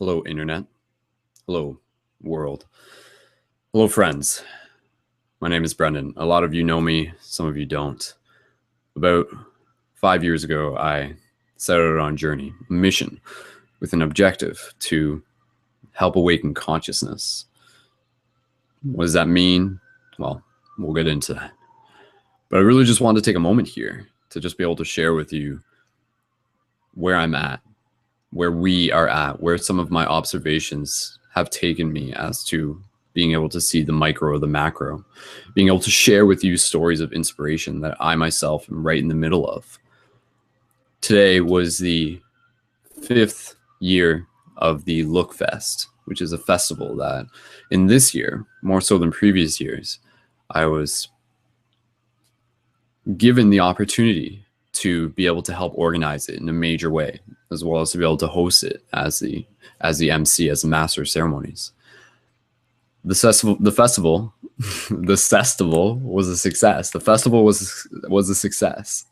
Hello, Internet. Hello, world. Hello, friends. My name is Brendon. A lot of you know me, some of you don't. About 5 years ago, I set out on a journey, a mission, with an objective to help awaken consciousness. What does that mean? Well, we'll get into that. But I really just wanted to take a moment here to just be able to share with you where I'm at, where we are at, where some of my observations have taken me as to being able to see the micro or the macro, being able to share with you stories of inspiration that I myself am right in the middle of. Today was the 5th year of the Look Fest, which is a festival that in this year, more so than previous years, I was given the opportunity to be able to help organize it in a major way, as well as to be able to host it as the MC, as the master of ceremonies. The festival was a success. The festival was a success.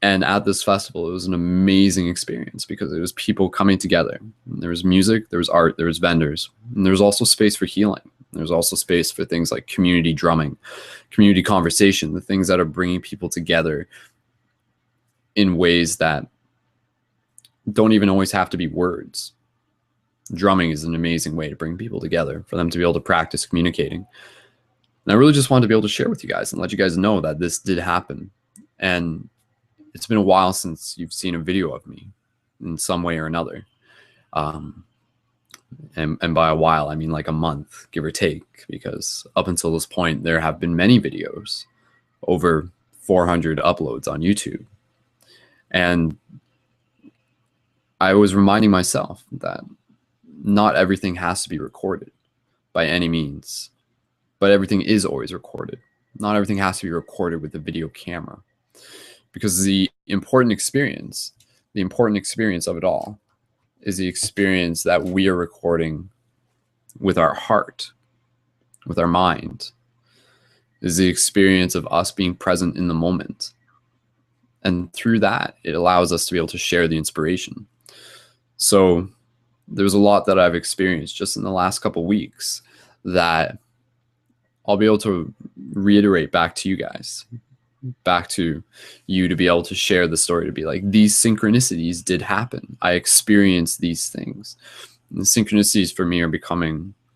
And at this festival, it was an amazing experience because it was people coming together. There was music, there was art, there was vendors, and there was also space for healing. There's also space for things like community drumming, community conversation, the things that are bringing people together in ways that don't even always have to be words. Drumming is an amazing way to bring people together, for them to be able to practice communicating. And I really just wanted to be able to share with you guys and let you guys know that this did happen. And it's been a while since you've seen a video of me in some way or another. And by a while, I mean like a month, give or take, because up until this point, there have been many videos, over 400 uploads on YouTube. And I was reminding myself that not everything has to be recorded by any means, but everything is always recorded. Not everything has to be recorded with a video camera, because the important experience of it all is the experience that we are recording with our heart, with our mind, is the experience of us being present in the moment. And through that, it allows us to be able to share the inspiration. So there's a lot that I've experienced just in the last couple of weeks that I'll be able to reiterate back to you guys, back to you, to be able to share the story, to be like, these synchronicities did happen. I experienced these things. And the synchronicities for me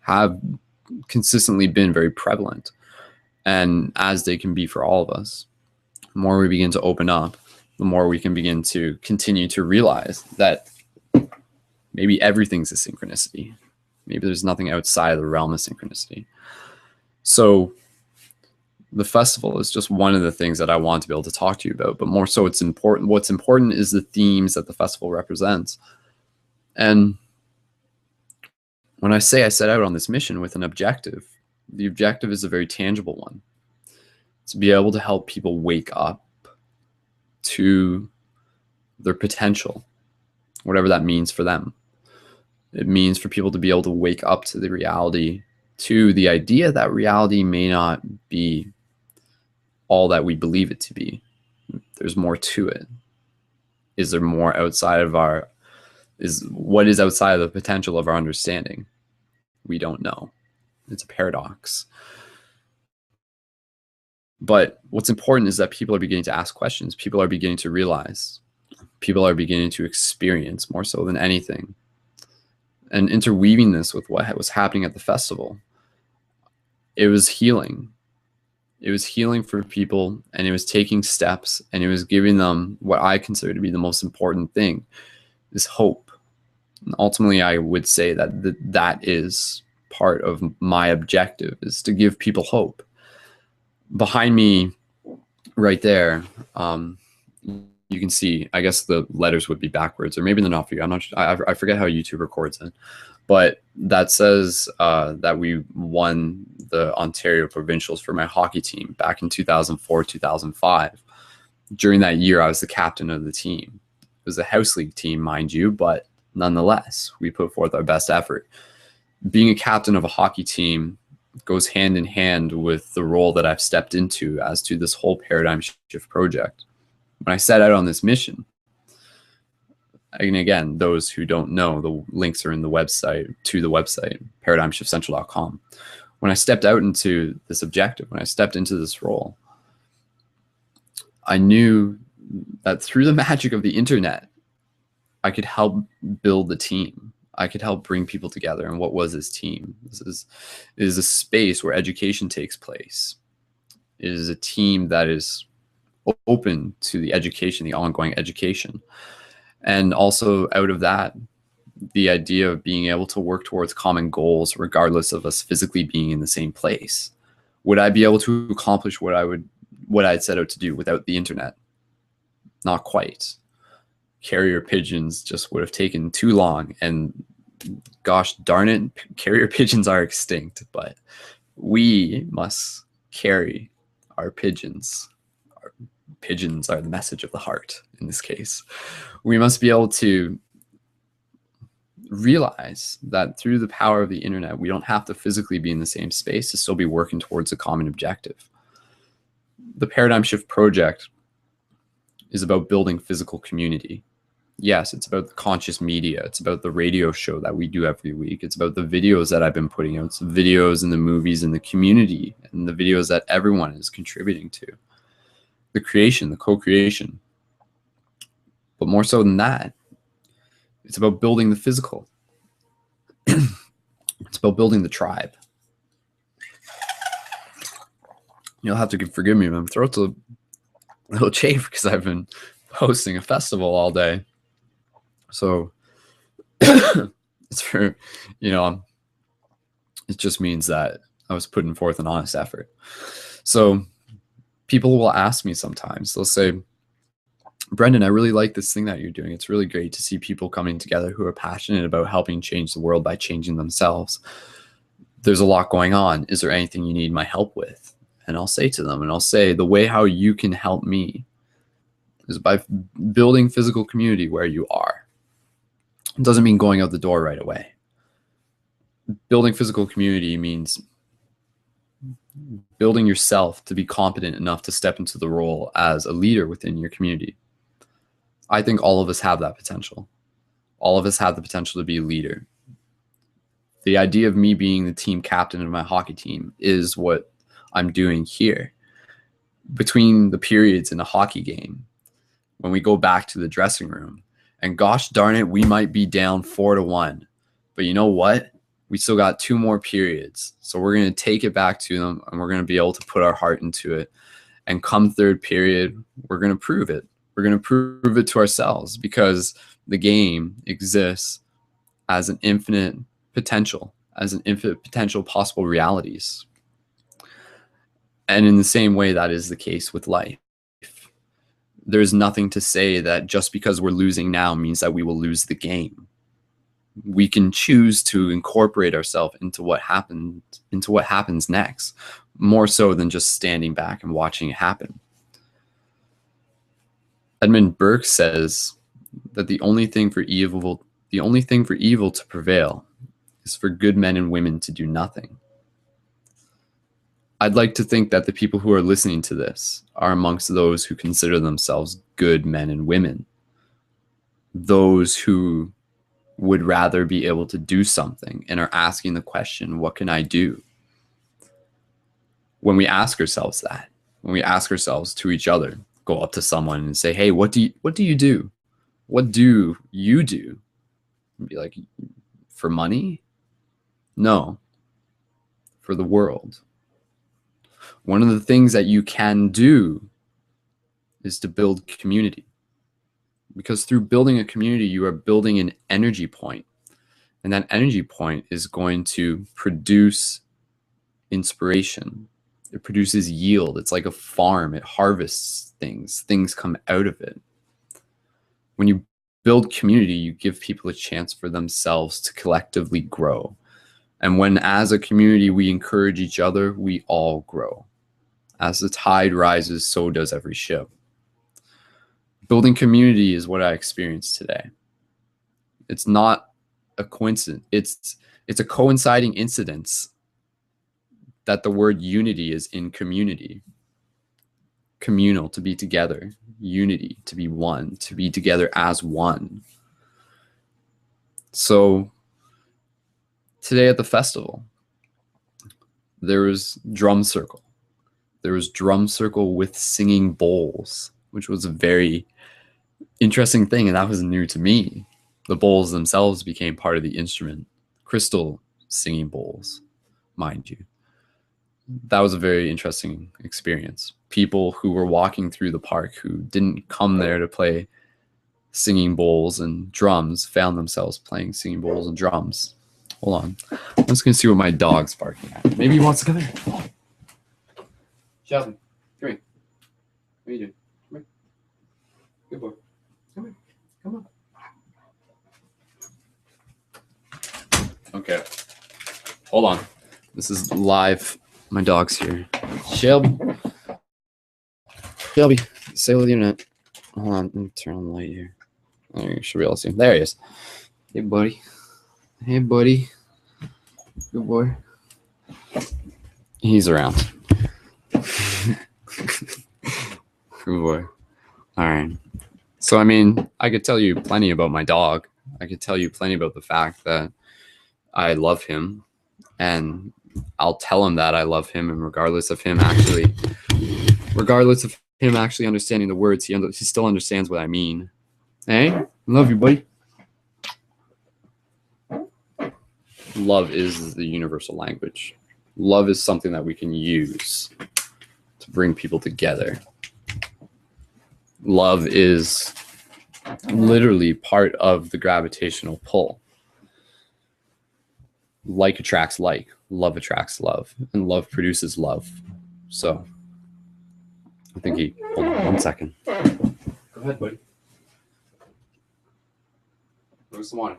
have consistently been very prevalent. And as they can be for all of us, the more we begin to open up, the more we can begin to continue to realize that maybe everything's a synchronicity. Maybe there's nothing outside of the realm of synchronicity. So the festival is just one of the things that I want to be able to talk to you about, but more so it's important. What's important is the themes that the festival represents. And when I say I set out on this mission with an objective, the objective is a very tangible one. To be able to help people wake up to their potential, whatever that means for them. It means for people to be able to wake up to the reality, to the idea that reality may not be all that we believe it to be. There's more to it. Is there more outside of what is outside of the potential of our understanding? We don't know. It's a paradox. But what's important is that people are beginning to ask questions. People are beginning to realize. People are beginning to experience more so than anything. And interweaving this with what was happening at the festival, it was healing. It was healing for people, and it was taking steps, and it was giving them what I consider to be the most important thing, is hope. And ultimately, I would say that that is part of my objective, is to give people hope. Behind me right there, you can see, I guess the letters would be backwards, or maybe they're not for you. I'm not sure. I forget how YouTube records it, but that says that we won the Ontario Provincials for my hockey team back in 2004, 2005. During that year, I was the captain of the team. It was a house league team, mind you, but nonetheless, we put forth our best effort. Being a captain of a hockey team goes hand in hand with the role that I've stepped into as to this whole paradigm shift project. When I set out on this mission, And again, those who don't know, the links are in the website, to the website, paradigmshiftcentral.com. When I stepped out into this objective, when I stepped into this role, I knew that through the magic of the internet, I could help build the team. I could help bring people together. And what was this team? This is a space where education takes place. It is a team that is open to the education, the ongoing education. And also out of that, the idea of being able to work towards common goals, regardless of us physically being in the same place. Would I be able to accomplish what I had set out to do without the internet? Not quite. Carrier pigeons just would have taken too long, and gosh darn it, carrier pigeons are extinct, but we must carry our pigeons. Our pigeons are the message of the heart in this case. We must be able to realize that through the power of the internet, we don't have to physically be in the same space to still be working towards a common objective. The Paradigm Shift Project is about building physical community. Yes, it's about the conscious media. It's about the radio show that we do every week. It's about the videos that I've been putting out. It's the videos and the movies and the community and the videos that everyone is contributing to. The creation, the co-creation. But more so than that, it's about building the physical. It's about building the tribe. You'll have to forgive me, my throat's a little chafed because I've been hosting a festival all day. So it's for, it just means that I was putting forth an honest effort. So people will ask me sometimes, they'll say, Brendon, I really like this thing that you're doing. It's really great to see people coming together who are passionate about helping change the world by changing themselves. There's a lot going on. Is there anything you need my help with? And I'll say to them, and I'll say, the way how you can help me is by building physical community where you are. It doesn't mean going out the door right away. Building physical community means building yourself to be competent enough to step into the role as a leader within your community. I think all of us have that potential. All of us have the potential to be a leader. The idea of me being the team captain of my hockey team is what I'm doing here. Between the periods in a hockey game, when we go back to the dressing room, and gosh darn it, we might be down 4-1. But you know what? We still got 2 more periods. So we're going to take it back to them, and we're going to be able to put our heart into it. And come third period, we're going to prove it. We're going to prove it to ourselves, because the game exists as an infinite potential, possible realities. And in the same way, that is the case with life. There's nothing to say that just because we're losing now means that we will lose the game. We can choose to incorporate ourselves into what happens next, more so than just standing back and watching it happen. Edmund Burke says that the only thing for evil to prevail is for good men and women to do nothing. I'd like to think that the people who are listening to this are amongst those who consider themselves good men and women. Those who would rather be able to do something and are asking the question, what can I do? When we ask ourselves that, when we ask ourselves to each other, go up to someone and say, hey, what do you do? What do you do? And be like, for money? No, for the world. One of the things that you can do is to build community. Because through building a community, you are building an energy point. And that energy point is going to produce inspiration. It produces yield. It's like a farm. It harvests things. Things come out of it. When you build community, you give people a chance for themselves to collectively grow. And when, as a community, we encourage each other, we all grow. As the tide rises, so does every ship. Building community is what I experienced today. It's not a coincidence. It's a coinciding incidence that the word unity is in community. Communal, to be together. Unity, to be one, to be together as one. So today at the festival, there was drum circle. There was drum circle with singing bowls, which was a very interesting thing, and that was new to me. The bowls themselves became part of the instrument. Crystal singing bowls, mind you. That was a very interesting experience. People who were walking through the park who didn't come there to play singing bowls and drums found themselves playing singing bowls and drums. Hold on. I'm just going to see what my dog's barking at. Maybe he wants to come here. Shelby, come here. What are you doing? Come here. Good boy. Come here. Come on. Okay. Hold on. This is live. My dog's here. Shelby. Shelby, say hello to the internet. Hold on. Let me turn on the light here. There you should be able to see him. There he is. Hey, buddy. Hey, buddy. Good boy. He's around. Good boy. All right. So, I mean, I could tell you plenty about my dog. I could tell you plenty about the fact that I love him, and I'll tell him that I love him, and regardless of him actually understanding the words, he still understands what I mean. Hey, I love you, buddy. Love is the universal language. Love is something that we can use to bring people together. Love is literally part of the gravitational pull. Like attracts like, love attracts love, and love produces love. So I think hold on 1 second. Go ahead, buddy. Where's the water?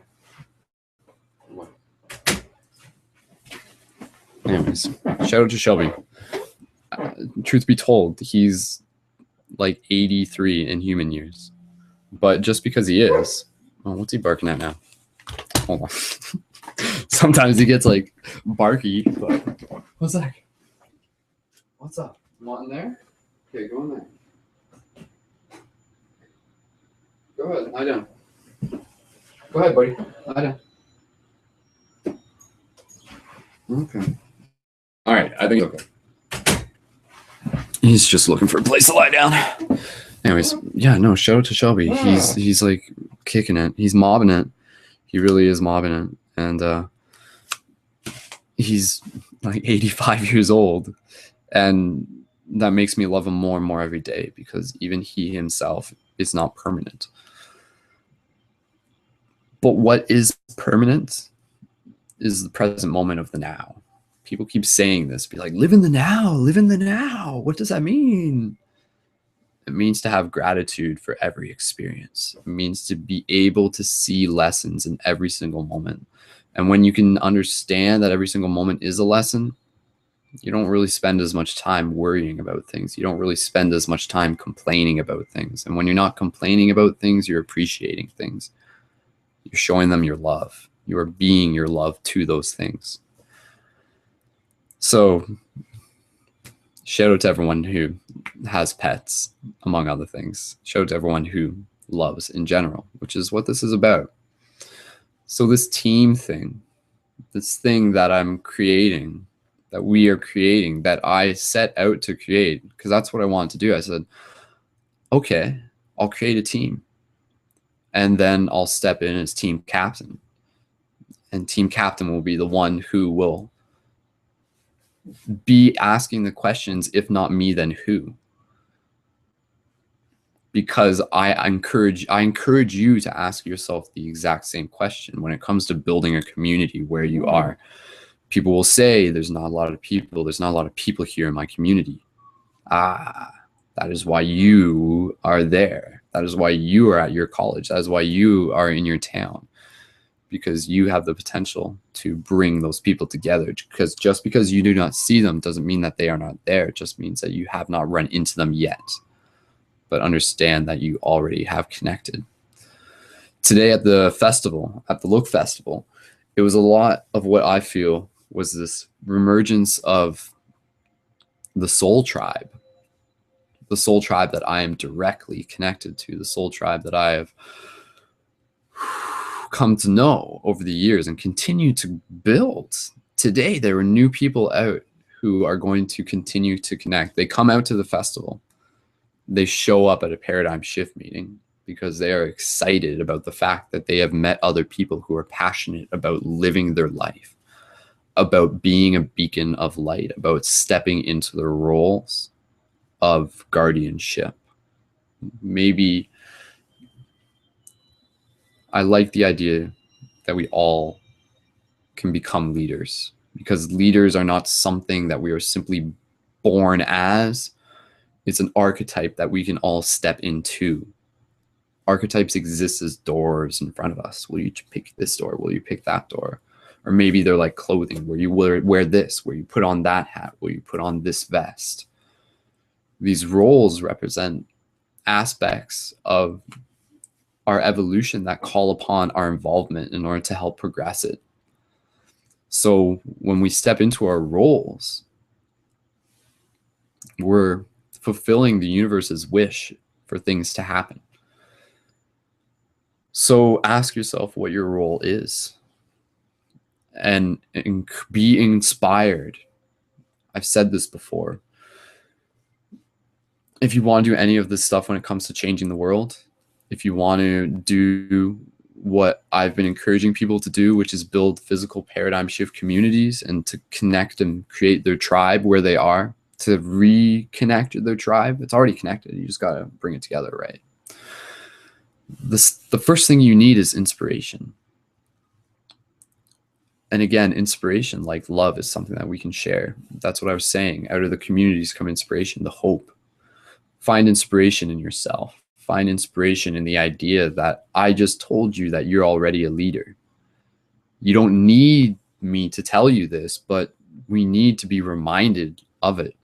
Anyways, shout out to Shelby. Truth be told, he's like 83 in human years. But just because he is, what's he barking at now? Hold on. Sometimes he gets like barky, but what's that? What's up? Want in there? Okay, go in there. Go ahead, lie down. Go ahead, buddy. Lie down. Okay. All right, I think okay. He's just looking for a place to lie down. Anyways, yeah, no, shout out to Shelby. He's like kicking it. He's mobbing it. He really is mobbing it. And he's like 85 years old. And that makes me love him more and more every day, because even he himself is not permanent. But what is permanent is the present moment of the now. People keep saying this, be like, live in the now, live in the now. What does that mean? It means to have gratitude for every experience. It means to be able to see lessons in every single moment. And when you can understand that every single moment is a lesson, you don't really spend as much time worrying about things. You don't really spend as much time complaining about things. And when you're not complaining about things, you're appreciating things. You're showing them your love. You are being your love to those things. So shout out to everyone who has pets, among other things. Shout out to everyone who loves in general, which is what this is about. So this team thing, this thing that I'm creating, that we are creating, that I set out to create, because that's what I wanted to do. I said, okay, I'll create a team, and then I'll step in as team captain. And team captain will be the one who will be asking the questions, if not me, then who? Because I encourage you to ask yourself the exact same question when it comes to building a community where you are. People will say, there's not a lot of people. There's not a lot of people here in my community. That is why you are there. That is why you are at your college. That is why you are in your town. Because you have the potential to bring those people together. Because just because you do not see them doesn't mean that they are not there. It just means that you have not run into them yet. But understand that you already have connected. Today at the festival, at the Look Festival, it was a lot of what I feel was this reemergence of the soul tribe. The soul tribe that I am directly connected to. The soul tribe that I have come to know over the years and continue to build. Today, there are new people out who are going to continue to connect. They come out to the festival. They show up at a paradigm shift meeting because they are excited about the fact that they have met other people who are passionate about living their life, about being a beacon of light, about stepping into the roles of guardianship. Maybe I like the idea that we all can become leaders, because leaders are not something that we are simply born as. It's an archetype that we can all step into. Archetypes exist as doors in front of us. Will you pick this door? Will you pick that door? Or maybe they're like clothing, where you wear this, where you put on that hat, where you put on this vest. These roles represent aspects of our evolution that call upon our involvement in order to help progress it. So when we step into our roles, we're fulfilling the universe's wish for things to happen. So ask yourself what your role is and be inspired. I've said this before. If you want to do any of this stuff when it comes to changing the world, if you want to do what I've been encouraging people to do, which is build physical paradigm shift communities and to connect and create their tribe where they are, to reconnect their tribe, it's already connected. You just got to bring it together, right? The first thing you need is inspiration. And again, inspiration, like love, is something that we can share. That's what I was saying. Out of the communities come inspiration, the hope. Find inspiration in yourself. Find inspiration in the idea that I just told you that you're already a leader. You don't need me to tell you this, but we need to be reminded of it.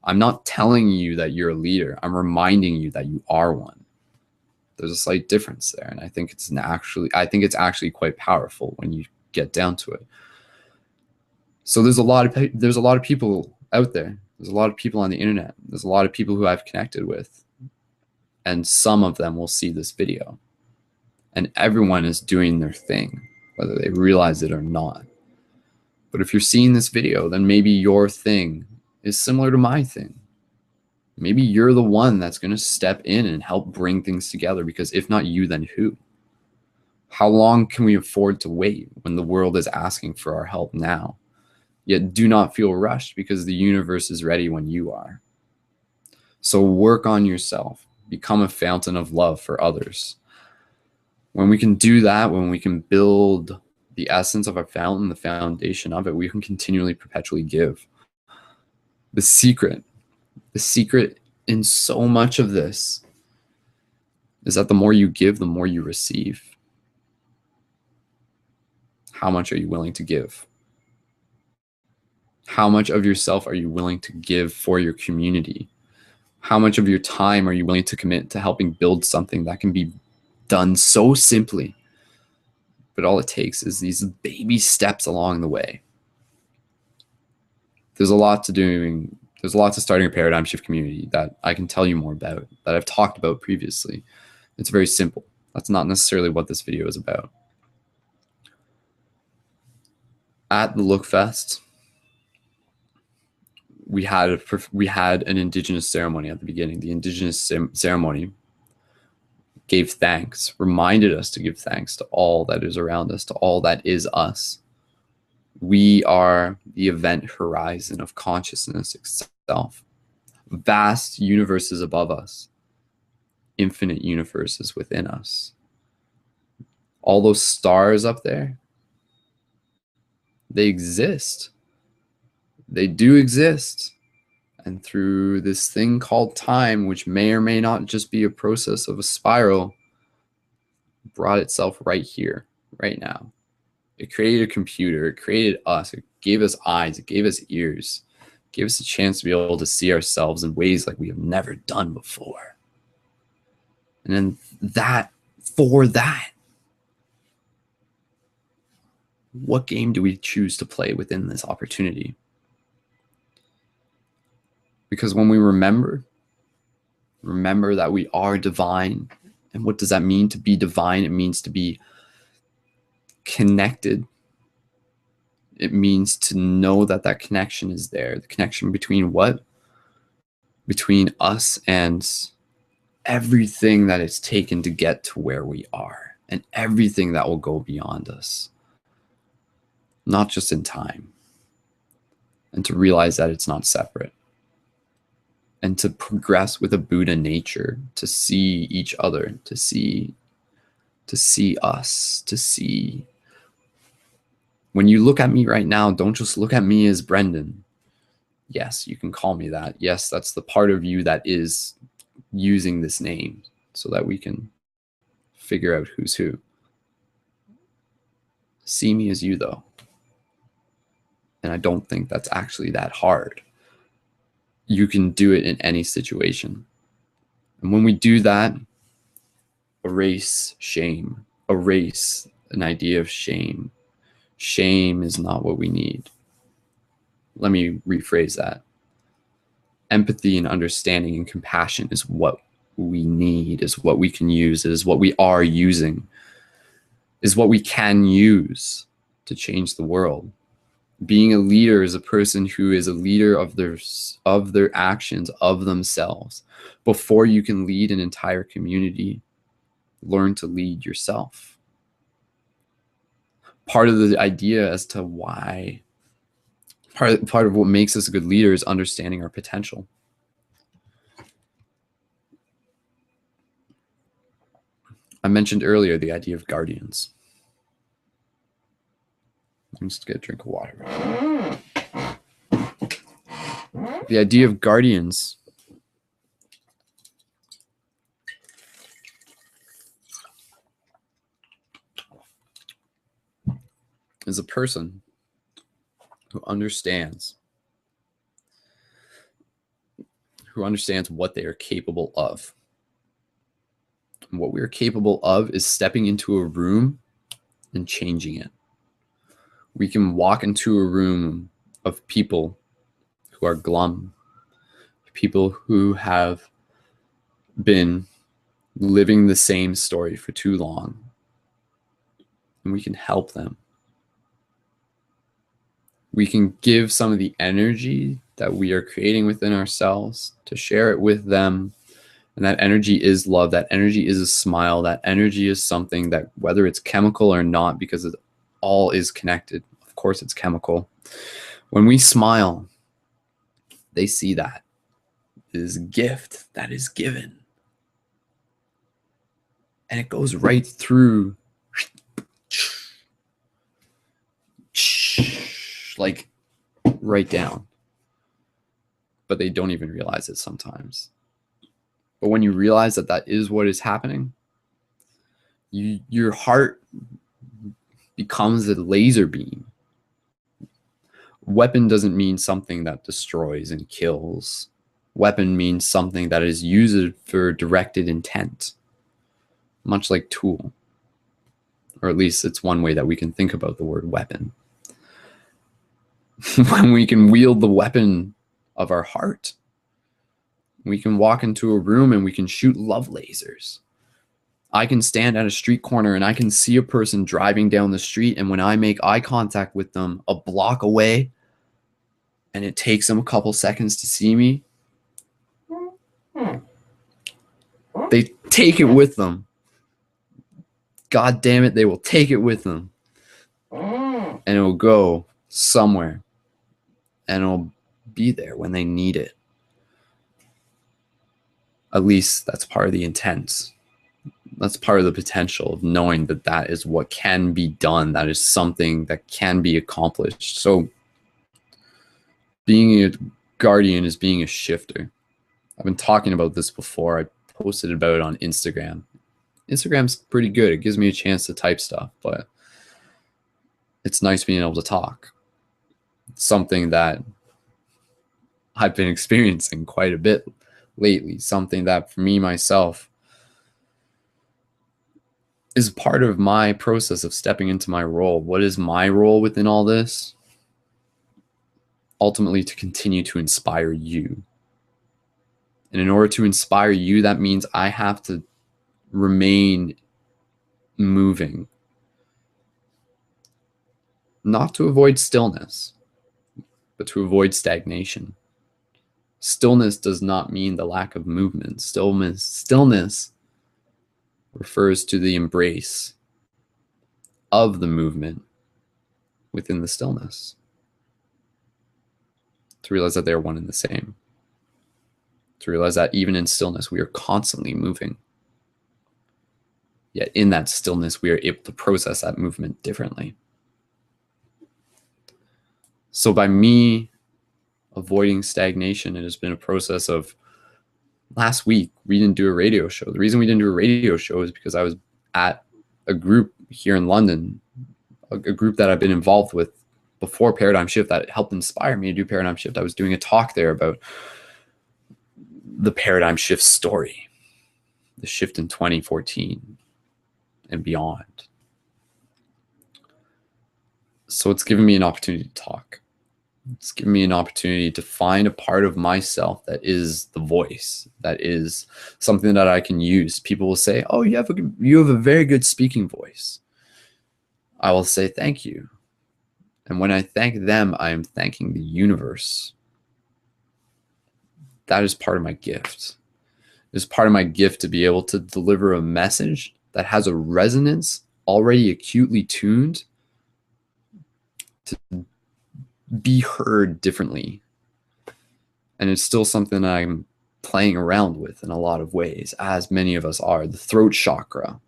I'm not telling you that you're a leader. I'm reminding you that you are one. There's a slight difference there, and I think it's actually quite powerful when you get down to it. So there's a lot of people out there. There's a lot of people on the internet. There's a lot of people who I've connected with, and some of them will see this video. And everyone is doing their thing, whether they realize it or not. But if you're seeing this video, then maybe your thing is similar to my thing. Maybe you're the one that's going to step in and help bring things together, because if not you, then who? How long can we afford to wait when the world is asking for our help now? Yet do not feel rushed, because the universe is ready when you are. So work on yourself. Become a fountain of love for others. When we can do that, when we can build the essence of our fountain, the foundation of it, we can continually, perpetually give. The secret in so much of this is that the more you give, the more you receive. How much are you willing to give? How much of yourself are you willing to give for your community? How much of your time are you willing to commit to helping build something that can be done so simply? But all it takes is these baby steps along the way. There's a lot to doing. There's a lot to starting a paradigm shift community that I can tell you more about, that I've talked about previously. It's very simple. That's not necessarily what this video is about. At the Look Fest, we had an Indigenous ceremony at the beginning. The Indigenous ceremony gave thanks, reminded us to give thanks to all that is around us, to all that is us. We are the event horizon of consciousness itself. Vast universes above us, infinite universes within us. All those stars up there, they exist. They do exist. And through this thing called time, which may or may not just be a process of a spiral, brought itself right here, right now. It created a computer, it created us, it gave us eyes, it gave us ears, it gave us a chance to be able to see ourselves in ways like we have never done before. And then for that, what game do we choose to play within this opportunity? Because when we remember that we are divine. And what does that mean to be divine? It means to be connected. It means to know that that connection is there. The connection between what? Between us and everything that it's taken to get to where we are, and everything that will go beyond us, not just in time. And to realize that it's not separate. And to progress with a Buddha nature, to see each other, to see us, to see. When you look at me right now, don't just look at me as Brendon. Yes, you can call me that. Yes, that's the part of you that is using this name so that we can figure out who's who. See me as you, though. And I don't think that's actually that hard. You can do it in any situation. And when we do that, erase shame, erase an idea of shame. Shame is not what we need. Let me rephrase that. Empathy and understanding and compassion is what we need, is what we can use, is what we are using, is what we can use to change the world. Being a leader is a person who is a leader of their actions, of themselves. Before you can lead an entire community, learn to lead yourself. Part of the idea as to why, part of what makes us a good leader is understanding our potential. I mentioned earlier the idea of guardians. I'm just gonna drink of water. The idea of guardians is a person who understands what they are capable of. And what we are capable of is stepping into a room and changing it. We can walk into a room of people who are glum, people who have been living the same story for too long, and we can help them. We can give some of the energy that we are creating within ourselves to share it with them. And that energy is love. That energy is a smile. That energy is something that, whether it's chemical or not, because it all is connected. Of course, it's chemical. When we smile, they see that. It is a gift that is given. And it goes right through, like right down. But they don't even realize it sometimes. But when you realize that that is what is happening, your heart becomes a laser beam. Weapon doesn't mean something that destroys and kills. Weapon means something that is used for directed intent, much like tool. Or at least it's one way that we can think about the word weapon. When we can wield the weapon of our heart, we can walk into a room and we can shoot love lasers. I can stand at a street corner and I can see a person driving down the street, and when I make eye contact with them a block away and it takes them a couple seconds to see me, they take it with them. God damn it, they will take it with them. And it will go somewhere. And it will be there when they need it. At least that's part of the intent. That's part of the potential of knowing that that is what can be done. That is something that can be accomplished. So being a guardian is being a shifter. I've been talking about this before. I posted about it on Instagram. Instagram's pretty good. It gives me a chance to type stuff, but it's nice being able to talk. It's something that I've been experiencing quite a bit lately. Something that for me, myself, is part of my process of stepping into my role. What is my role within all this? Ultimately, to continue to inspire you. And in order to inspire you, that means I have to remain moving. not to avoid stillness, but to avoid stagnation. Stillness does not mean the lack of movement. Stillness refers to the embrace of the movement within the stillness. To realize that they are one and the same. To realize that even in stillness, we are constantly moving. Yet in that stillness, we are able to process that movement differently. So by me avoiding stagnation, it has been a process of, last week, we didn't do a radio show. The reason we didn't do a radio show is because I was at a group here in London, a group that I've been involved with before Paradigm Shift that helped inspire me to do Paradigm Shift. I was doing a talk there about the Paradigm Shift story, the shift in 2014 and beyond. So it's given me an opportunity to talk. It's given me an opportunity to find a part of myself that is the voice, that is something that I can use. People will say, oh, you have a very good speaking voice. I will say, thank you. And when I thank them, I am thanking the universe. That is part of my gift. It is part of my gift to be able to deliver a message that has a resonance already acutely tuned to be heard differently. And it's still something that I'm playing around with in a lot of ways, as many of us are. The throat chakra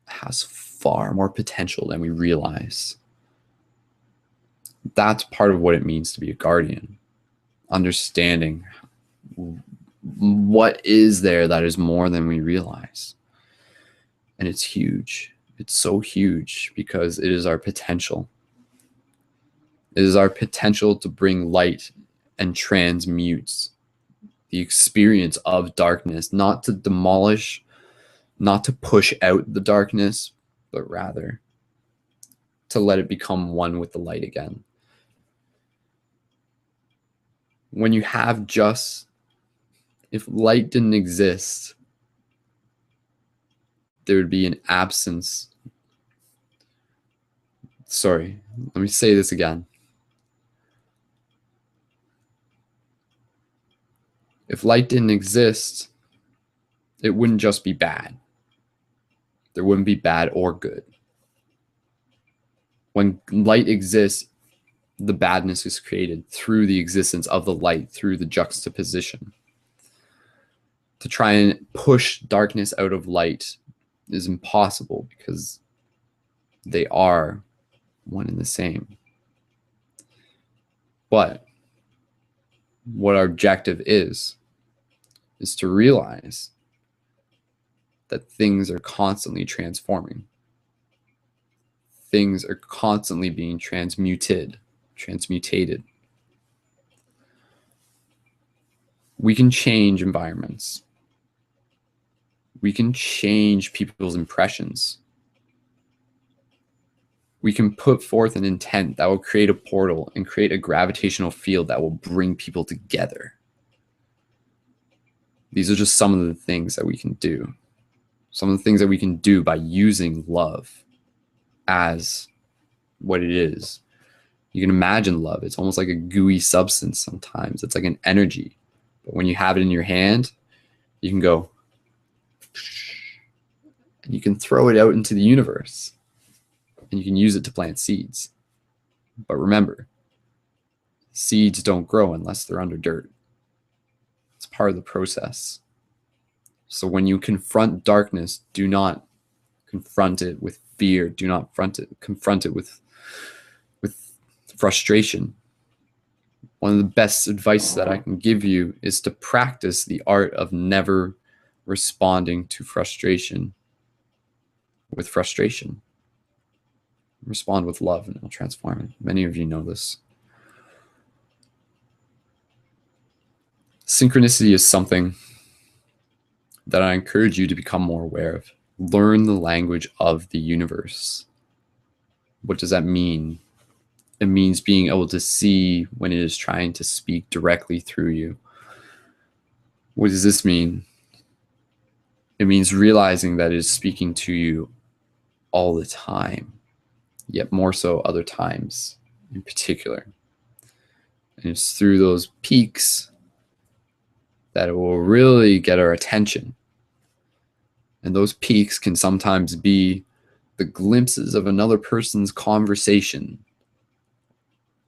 has far more potential than we realize. That's part of what it means to be a guardian. Understanding what is there that is more than we realize. And it's huge. It's so huge because it is our potential. It is our potential to bring light and transmute the experience of darkness, not to demolish, not to push out the darkness, but rather to let it become one with the light again. When you have just, if light didn't exist, there would be an absence. Sorry, let me say this again. If light didn't exist, it wouldn't just be bad. There wouldn't be bad or good. When light exists, the badness is created through the existence of the light, through the juxtaposition. To try and push darkness out of light is impossible because they are one and the same. But what our objective is to realize that things are constantly transforming. Things are constantly being transmutated. We can change environments. We can change people's impressions. We can put forth an intent that will create a portal and create a gravitational field that will bring people together. These are just some of the things that we can do. Some of the things that we can do by using love as what it is. You can imagine love. It's almost like a gooey substance sometimes. It's like an energy. But when you have it in your hand, you can go, and you can throw it out into the universe. And you can use it to plant seeds. But remember, seeds don't grow unless they're under dirt. It's part of the process. So when you confront darkness, do not confront it with fear. Do not confront it with frustration. One of the best advice that I can give you is to practice the art of never responding to frustration with frustration. Respond with love and it'll transform it. Many of you know this. Synchronicity is something that I encourage you to become more aware of. Learn the language of the universe. What does that mean? It means being able to see when it is trying to speak directly through you. What does this mean? It means realizing that it is speaking to you all the time. yet more so other times in particular. And it's through those peaks that it will really get our attention. And those peaks can sometimes be the glimpses of another person's conversation,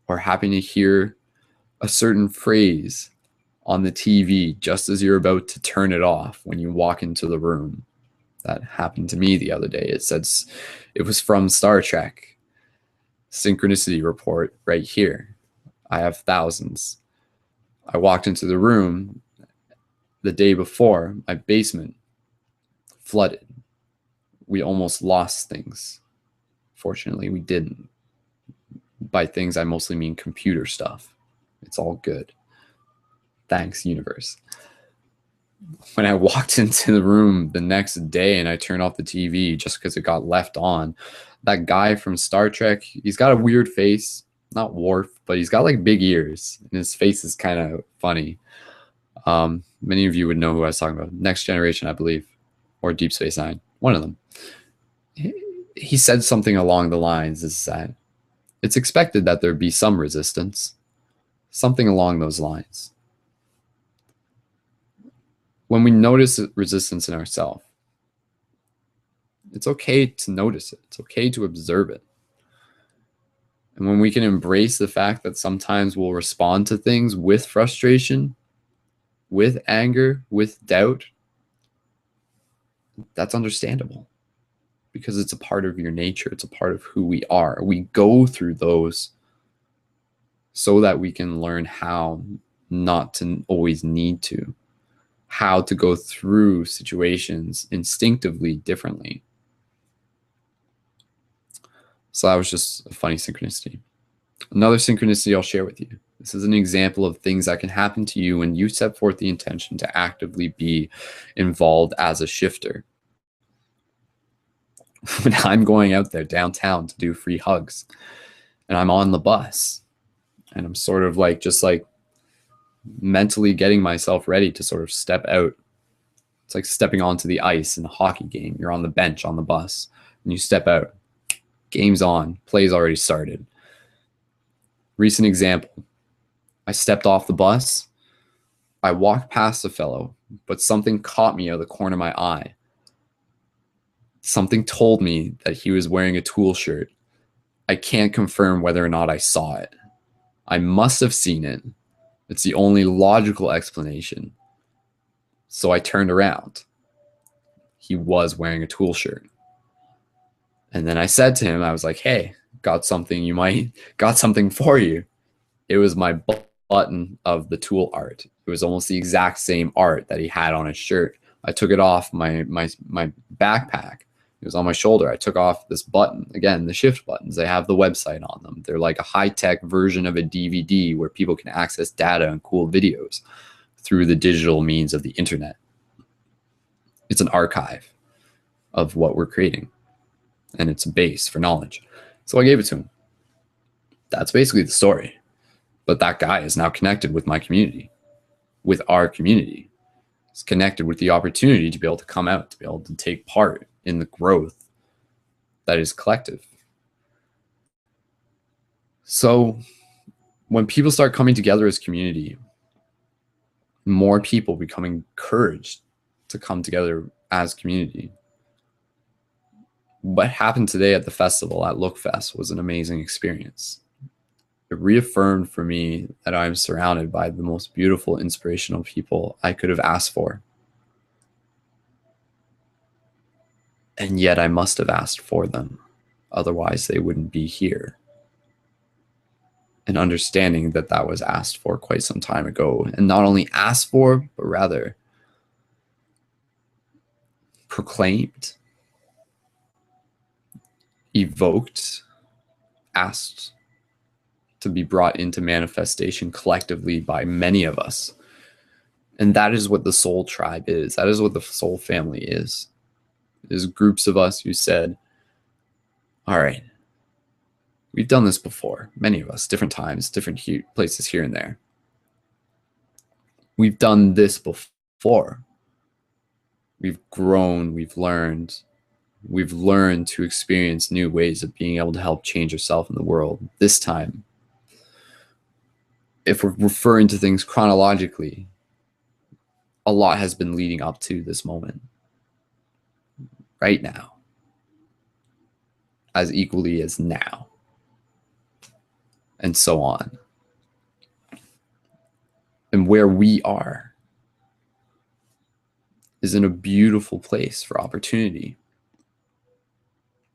or happening to hear a certain phrase on the TV just as you're about to turn it off when you walk into the room. That happened to me the other day. It was from Star Trek. Synchronicity report right here. I have thousands. I walked into the room the day before, my basement flooded. We almost lost things. Fortunately, we didn't. By things, I mostly mean computer stuff. It's all good. Thanks, universe. When I walked into the room the next day and I turned off the TV just because it got left on, that guy from Star Trek, he's got a weird face. Not Worf, but he's got like big ears. And his face is kind of funny. Many of you would know who I was talking about. Next Generation, I believe. Or Deep Space Nine. One of them. He said something along the lines is that it's expected that there be some resistance. Something along those lines. When we notice resistance in ourselves, it's okay to notice it. It's okay to observe it. And when we can embrace the fact that sometimes we'll respond to things with frustration, with anger, with doubt, that's understandable because it's a part of your nature. It's a part of who we are. We go through those so that we can learn how not to always need to, how to go through situations instinctively differently. So that was just a funny synchronicity. Another synchronicity I'll share with you. This is an example of things that can happen to you when you set forth the intention to actively be involved as a shifter. When I'm going out there downtown to do free hugs and I'm on the bus and I'm sort of like just like mentally getting myself ready to sort of step out. It's like stepping onto the ice in a hockey game. You're on the bench on the bus and you step out. Game's on. Play's already started. Recent example. I stepped off the bus. I walked past a fellow, but something caught me out of the corner of my eye. Something told me that he was wearing a Tool shirt. I can't confirm whether or not I saw it. I must have seen it. It's the only logical explanation. So I turned around. He was wearing a Tool shirt. And then I said to him, I was like, hey, got something for you. It was my button of the Tool art. It was almost the exact same art that he had on his shirt. I took it off my backpack. It was on my shoulder. I took off this button. Again, the shift buttons, they have the website on them. They're like a high-tech version of a DVD where people can access data and cool videos through the digital means of the internet. It's an archive of what we're creating. And it's a base for knowledge. So I gave it to him. That's basically the story. But that guy is now connected with my community, with our community. It's connected with the opportunity to be able to come out, to be able to take part in the growth that is collective. So when people start coming together as community, more people become encouraged to come together as community. What happened today at the festival at Lookfest was an amazing experience. It reaffirmed for me that I'm surrounded by the most beautiful, inspirational people I could have asked for. And yet I must have asked for them. Otherwise, they wouldn't be here. And understanding that that was asked for quite some time ago. And not only asked for, but rather proclaimed, evoked, asked to be brought into manifestation collectively by many of us. And that is what the soul tribe is. That is what the soul family is. There's groups of us who said, all right, we've done this before. Many of us, different times, different places here and there. We've done this before. We've grown, we've learned. We've learned to experience new ways of being able to help change yourself in the world. This time, if we're referring to things chronologically, a lot has been leading up to this moment. Right now, as equally as now, and so on. And where we are is in a beautiful place for opportunity.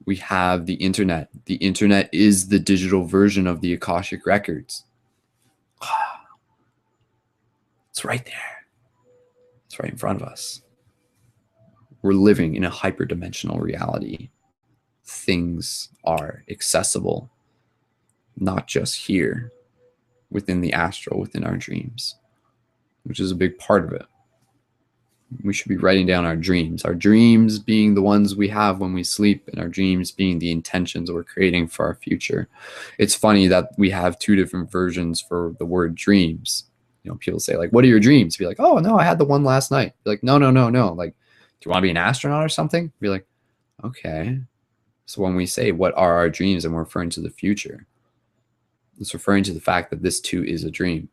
We have the internet. The internet is the digital version of the Akashic records. It's right there. It's right in front of us. We're living in a hyperdimensional reality. Things are accessible, not just here, within the astral, within our dreams, which is a big part of it. We should be writing down our dreams being the ones we have when we sleep, and our dreams being the intentions we're creating for our future. It's funny that we have two different versions for the word dreams. You know, people say like, what are your dreams? Be like, oh no, I had the one last night. Be like, no. Like, do you want to be an astronaut or something? Be like, okay. So when we say what are our dreams and we're referring to the future, it's referring to the fact that this too is a dream.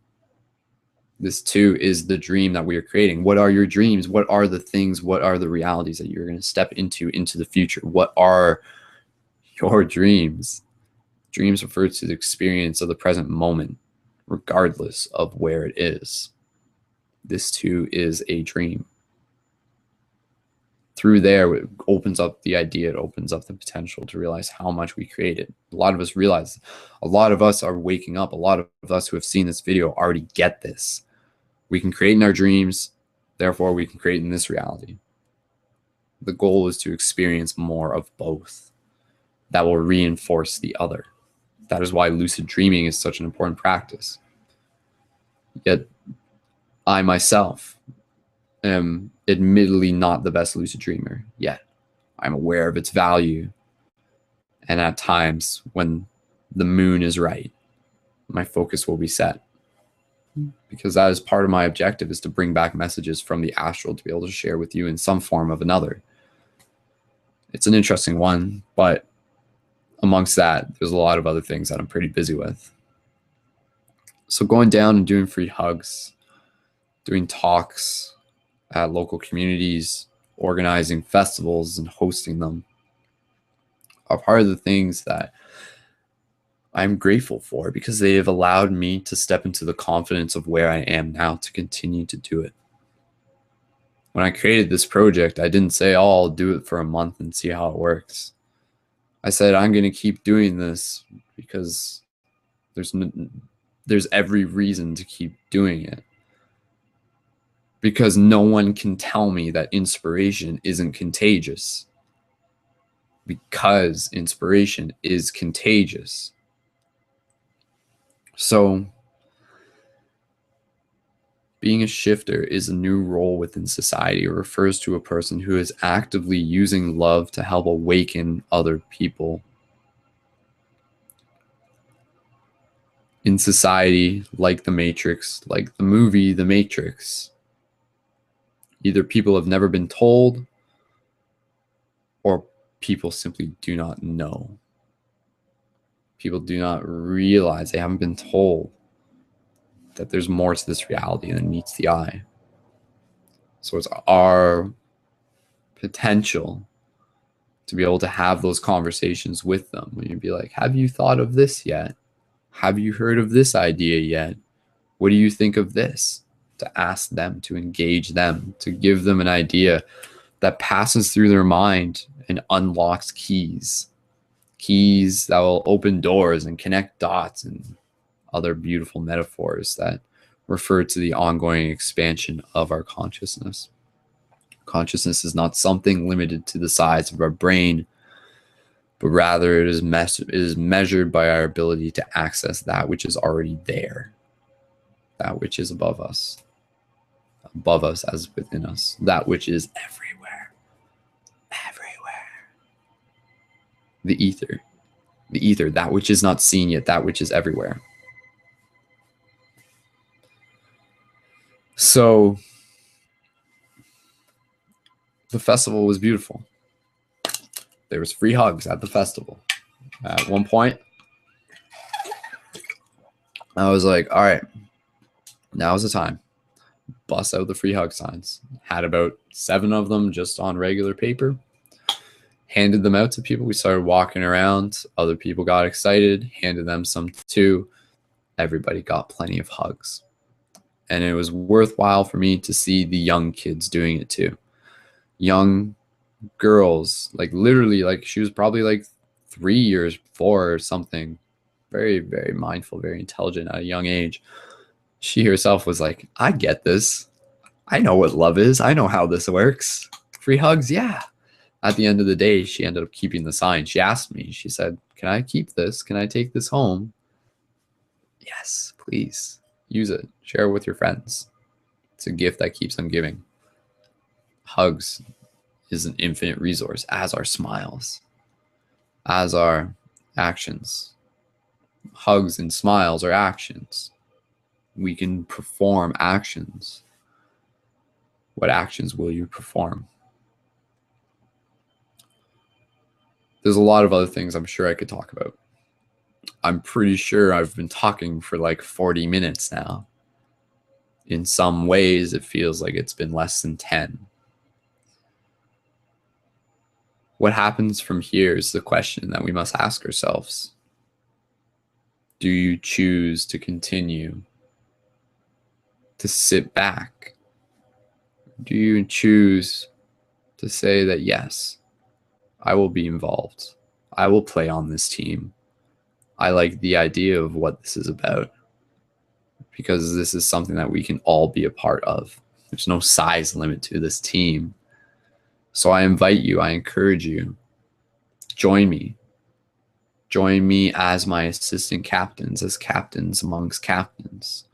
This too is the dream that we are creating. What are your dreams? What are the things? What are the realities that you're going to step into the future? What are your dreams? Dreams refer to the experience of the present moment, regardless of where it is. This too is a dream. Through there, it opens up the idea, it opens up the potential to realize how much we created. A lot of us realize, a lot of us are waking up. A lot of us who have seen this video already get this. We can create in our dreams, therefore we can create in this reality. The goal is to experience more of both. That will reinforce the other. That is why lucid dreaming is such an important practice. Yet, I myself am admittedly not the best lucid dreamer yet. I'm aware of its value. And at times, when the moon is right, my focus will be set. Because that is part of my objective, is to bring back messages from the astral to be able to share with you in some form of another. It's an interesting one, but amongst that, there's a lot of other things that I'm pretty busy with. So going down and doing free hugs, doing talks at local communities, organizing festivals and hosting them are part of the things that I'm grateful for, because they have allowed me to step into the confidence of where I am now to continue to do it. When I created this project, I didn't say, oh, I'll do it for a month and see how it works. I said, I'm going to keep doing this because there's every reason to keep doing it. Because no one can tell me that inspiration isn't contagious. Because inspiration is contagious. So, being a shifter is a new role within society. It refers to a person who is actively using love to help awaken other people. In society, like the Matrix, like the movie The Matrix, either people have never been told or people simply do not know. People do not realize, they haven't been told that there's more to this reality than meets the eye. So it's our potential to be able to have those conversations with them. When you'd be like, have you thought of this yet? Have you heard of this idea yet? What do you think of this? To ask them, to engage them, to give them an idea that passes through their mind and unlocks keys that will open doors and connect dots and other beautiful metaphors that refer to the ongoing expansion of our consciousness. Consciousness is not something limited to the size of our brain, but rather it is measured by our ability to access that which is already there, that which is above us as within us, that which is everywhere. The ether, that which is not seen yet, that which is everywhere. So the festival was beautiful. there was free hugs at the festival. At one point, I was like, all right, now's the time. Bust out the free hug signs. Had about 7 of them just on regular paper. Handed them out to people. We started walking around. Other people got excited. Handed them some too. Everybody got plenty of hugs. And it was worthwhile for me to see the young kids doing it too. Young girls, like literally, like she was probably like 3 years, 4 or something. Very, very mindful, very intelligent at a young age. She herself was like, I get this. I know what love is. I know how this works. Free hugs, yeah. At the end of the day, she ended up keeping the sign. She asked me, she said, can I keep this? Can I take this home? Yes, please. Use it. Share it with your friends. It's a gift that keeps on giving. Hugs is an infinite resource, as are smiles, as are actions. Hugs and smiles are actions. We can perform actions. What actions will you perform? There's a lot of other things I'm sure I could talk about. I'm pretty sure I've been talking for like 40 minutes now. In some ways, it feels like it's been less than 10. What happens from here is the question that we must ask ourselves. Do you choose to continue to sit back? Do you choose to say that, yes, I will be involved. I will play on this team. I like the idea of what this is about because this is something that we can all be a part of. There's no size limit to this team. So I invite you, I encourage you, join me. Join me as my assistant captains, as captains amongst captains.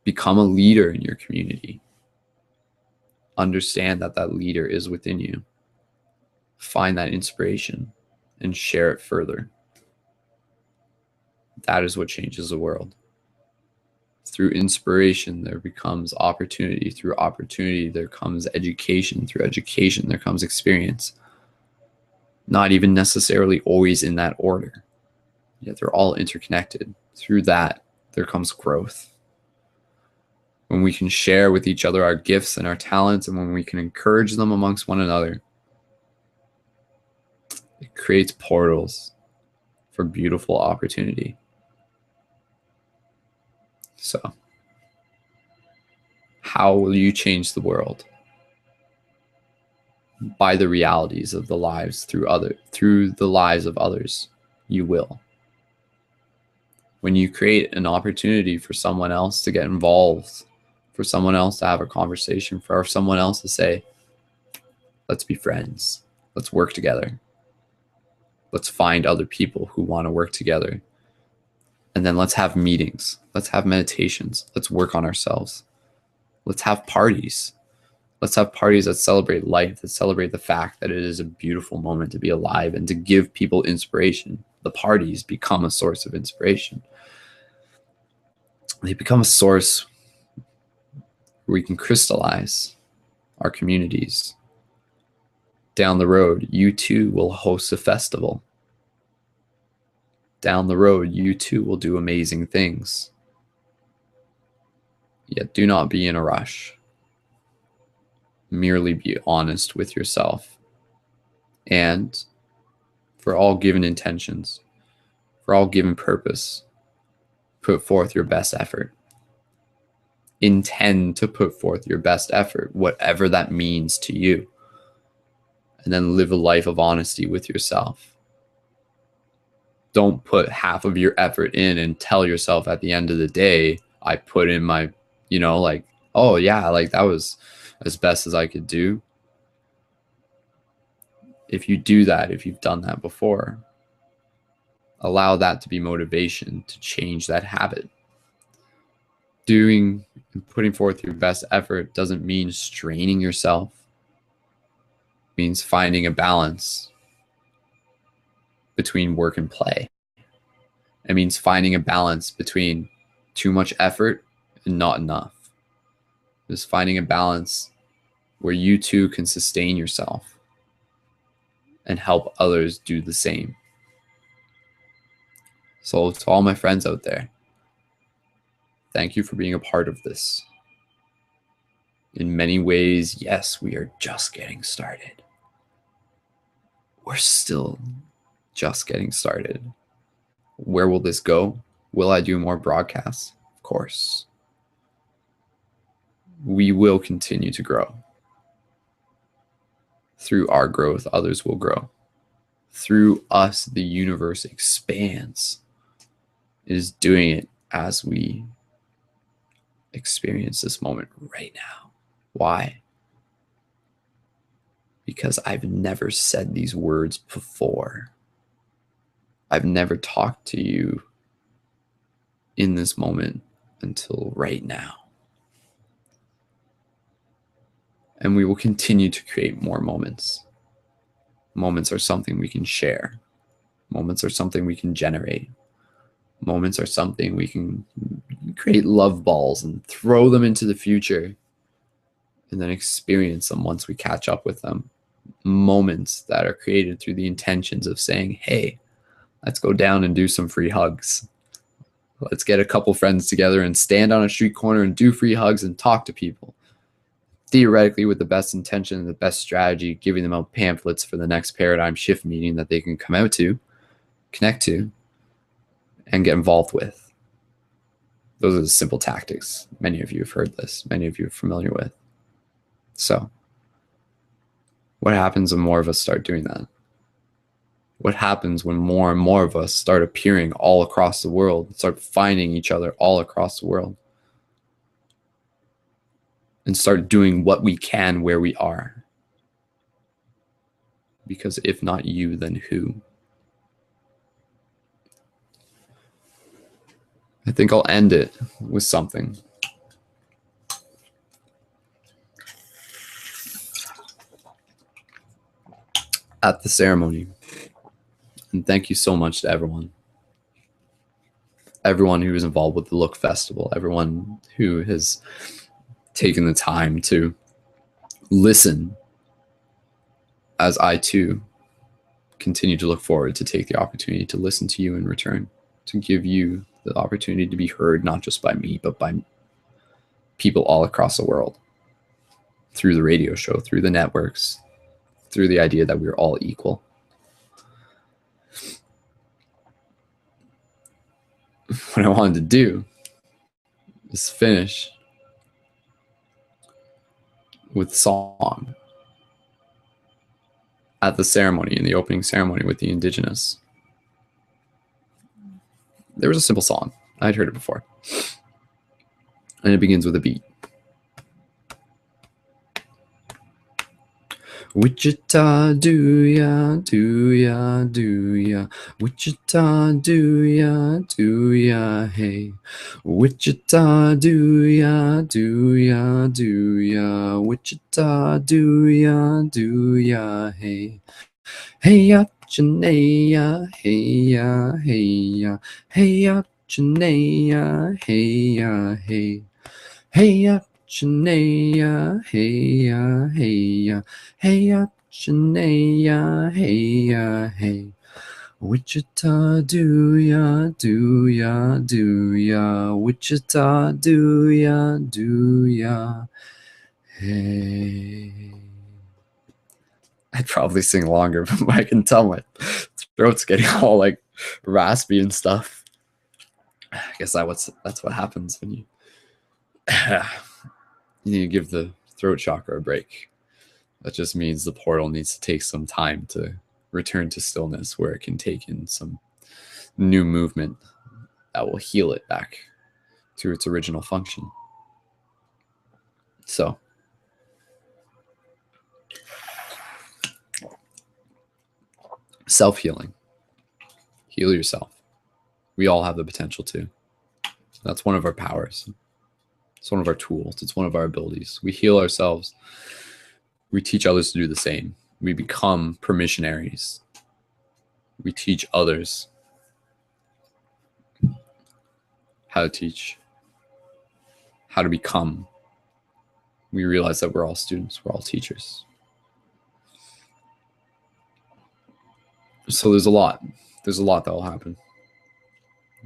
Become a leader in your community. Understand that that leader is within you. Find that inspiration and share it further. That is what changes the world. Through inspiration, there becomes opportunity. Through opportunity, there comes education. Through education, there comes experience. Not even necessarily always in that order, yet they're all interconnected. Through that, there comes growth. When we can share with each other our gifts and our talents, and when we can encourage them amongst one another, it creates portals for beautiful opportunity. So, how will you change the world? By the realities of the lives through the lives of others. You will. When you create an opportunity for someone else to get involved, for someone else to have a conversation, for someone else to say, let's be friends, let's work together, let's find other people who want to work together, and then let's have meetings, let's have meditations, let's work on ourselves, let's have parties. Let's have parties that celebrate life, that celebrate the fact that it is a beautiful moment to be alive and to give people inspiration. The parties become a source of inspiration. They become a source where we can crystallize our communities. Down the road, you too will host a festival. Down the road, you too will do amazing things. Yet do not be in a rush. Merely be honest with yourself. And for all given intentions, for all given purpose, put forth your best effort. Intend to put forth your best effort, whatever that means to you. And then live a life of honesty with yourself. Don't put half of your effort in and tell yourself at the end of the day, I put in my, oh yeah, that was as best as I could do. If you do that, if you've done that before, allow that to be motivation to change that habit. Doing and putting forth your best effort doesn't mean straining yourself. It means finding a balance between work and play. It means finding a balance between too much effort and not enough. It's finding a balance where you too can sustain yourself. and help others do the same. So to all my friends out there, thank you for being a part of this. In many ways, yes, we are just getting started. We're still just getting started. Where will this go? Will I do more broadcasts? Of course. We will continue to grow. Through our growth, others will grow. Through us, the universe expands. It is doing it as we experience this moment right now. Why? Because I've never said these words before. I've never talked to you in this moment until right now. And we will continue to create more moments. Moments are something we can share. Moments are something we can generate. Moments are something we can create love balls and throw them into the future and then experience them once we catch up with them. Moments that are created through the intentions of saying, hey, let's go down and do some free hugs. Let's get a couple friends together and stand on a street corner and do free hugs and talk to people. Theoretically, with the best intention and the best strategy, giving them out pamphlets for the next paradigm shift meeting that they can come out to, connect to, and get involved with. Those are the simple tactics. Many of you have heard this. Many of you are familiar with. So, what happens when more of us start doing that? What happens when more and more of us start appearing all across the world, start finding each other all across the world, and start doing what we can where we are? Because if not you, then who? I think I'll end it with something. At the ceremony, and thank you so much to everyone who was involved with the Look Festival, everyone who has taken the time to listen, as I too continue to look forward to take the opportunity to listen to you in return, to give you the opportunity to be heard, not just by me, but by people all across the world, through the radio show, through the networks, through the idea that we're all equal. What I wanted to do is finish with song at the ceremony, in the opening ceremony with the indigenous. There was a simple song. I'd heard it before. And it begins with a beat. Wichita do ya, Wichita do ya, hey. Wichita do ya, Wichita do ya, hey. Hey ya, Janaea, hey ya, hey ya, Janaea, hey ya, hey. Hey ya, Janaea, hey ya, hey ya, Janaea, hey ya, hey. Wichita do ya, Wichita do ya, hey. I'd probably sing longer, but I can tell my throat's getting all like raspy and stuff. I guess that's what happens when you you need to give the throat chakra a break. That just means the portal needs to take some time to return to stillness, where it can take in some new movement that will heal it back to its original function. So, self-healing. Heal yourself. We all have the potential to. That's one of our powers. It's one of our tools. It's one of our abilities. We heal ourselves. We teach others to do the same. We become permissionaries. We teach others how to teach, how to become. We realize that we're all students. We're all teachers. So there's a lot. There's a lot that will happen.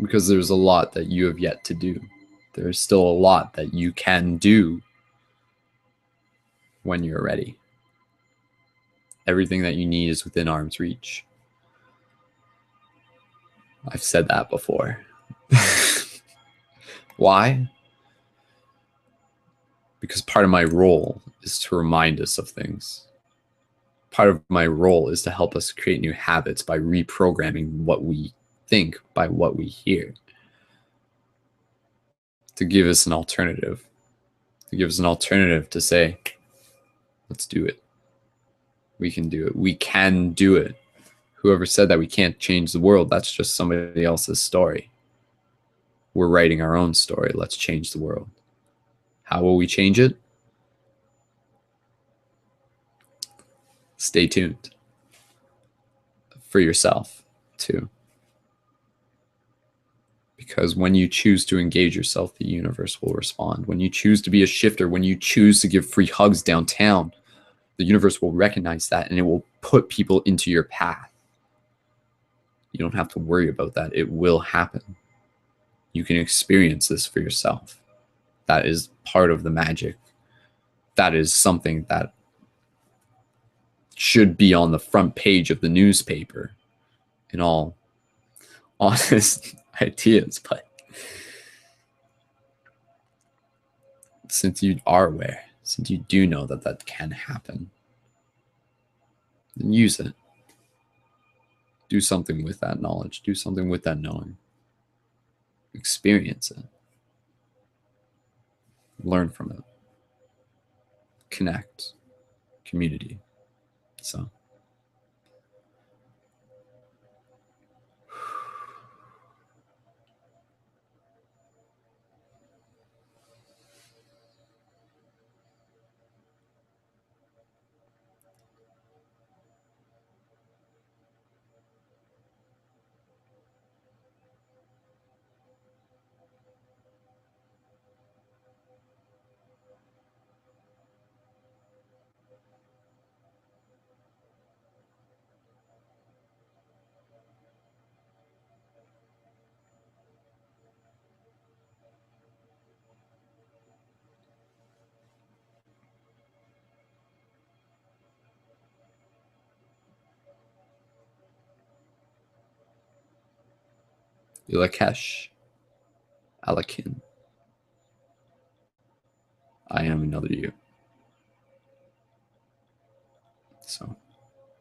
Because there's a lot that you have yet to do. There's still a lot that you can do when you're ready. Everything that you need is within arm's reach. I've said that before. Why? Because part of my role is to remind us of things. Part of my role is to help us create new habits by reprogramming what we think by what we hear. To give us an alternative. To give us an alternative to say, let's do it. We can do it. We can do it. Whoever said that we can't change the world, that's just somebody else's story. We're writing our own story. Let's change the world. How will we change it? Stay tuned. For yourself, too. Because when you choose to engage yourself, the universe will respond. When you choose to be a shifter, when you choose to give free hugs downtown, the universe will recognize that and it will put people into your path. You don't have to worry about that. It will happen. You can experience this for yourself. That is part of the magic. That is something that should be on the front page of the newspaper in all honest ideas. But since you are aware, since you do know that that can happen, then use it. Do something with that knowledge. Do something with that knowing. Experience it. Learn from it. Connect. Community. So. Ilakesh. Alakin. I am another you. So,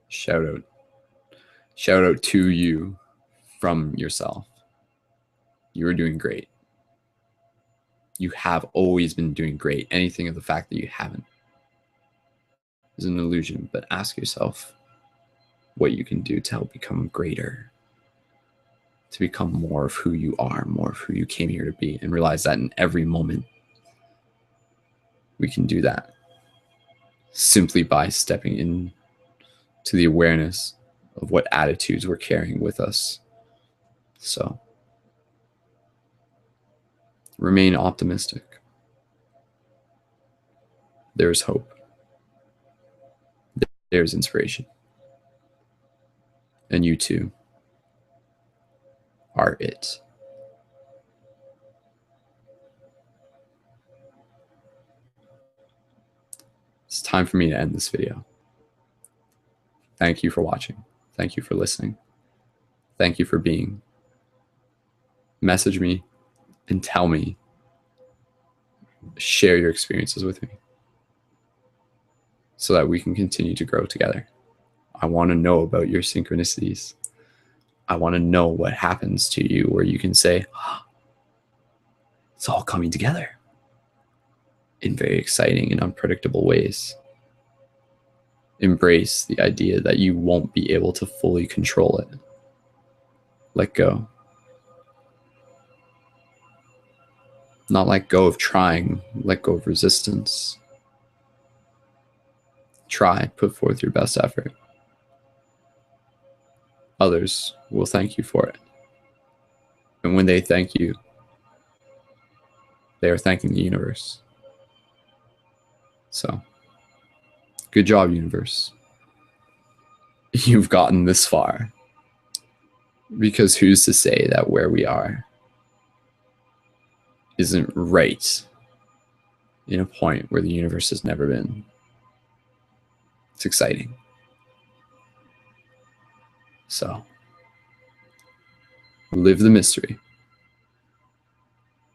shout out to you from yourself. You are doing great. You have always been doing great. Anything of the fact that you haven't is an illusion, but ask yourself what you can do to help become greater, to become more of who you are, more of who you came here to be, and realize that in every moment we can do that simply by stepping in to the awareness of what attitudes we're carrying with us. So remain optimistic. There's hope. There's inspiration. And you too are it. It's time for me to end this video. Thank you for watching. Thank you for listening. Thank you for being. Message me and tell me. Share your experiences with me so that we can continue to grow together. I want to know about your synchronicities. I want to know what happens to you where you can say, oh, it's all coming together in very exciting and unpredictable ways. Embrace the idea that you won't be able to fully control it. Let go. Not let go of trying, let go of resistance. Try, put forth your best effort. Others will thank you for it. And when they thank you, they are thanking the universe. So, good job, universe. You've gotten this far. Because who's to say that where we are isn't right in a point where the universe has never been? It's exciting. So, live the mystery.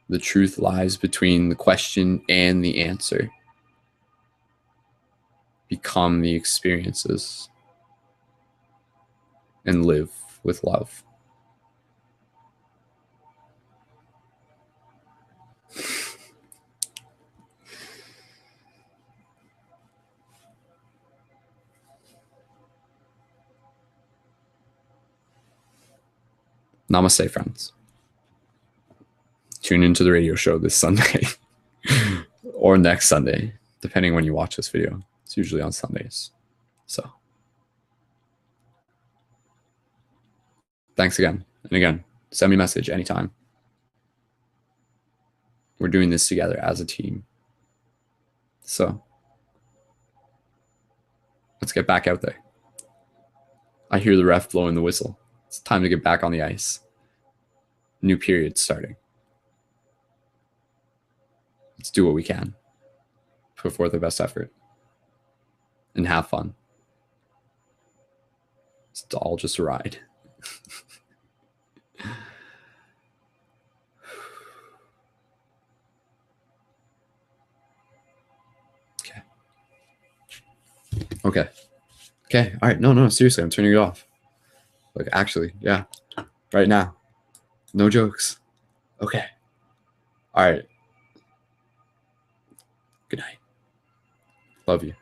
The truth lies between the question and the answer. Become the experiences and live with love. Namaste, friends. Tune into the radio show this Sunday or next Sunday, depending when you watch this video. It's usually on Sundays. So, thanks again. And again, send me a message anytime. We're doing this together as a team. So, let's get back out there. I hear the ref blowing the whistle. It's time to get back on the ice. New period starting. Let's do what we can. Put forth our best effort. And have fun. It's all just a ride. Okay. Okay. All right. No, seriously, I'm turning it off. Like, actually, yeah. Right now. No jokes. Okay. All right. Good night. Love you.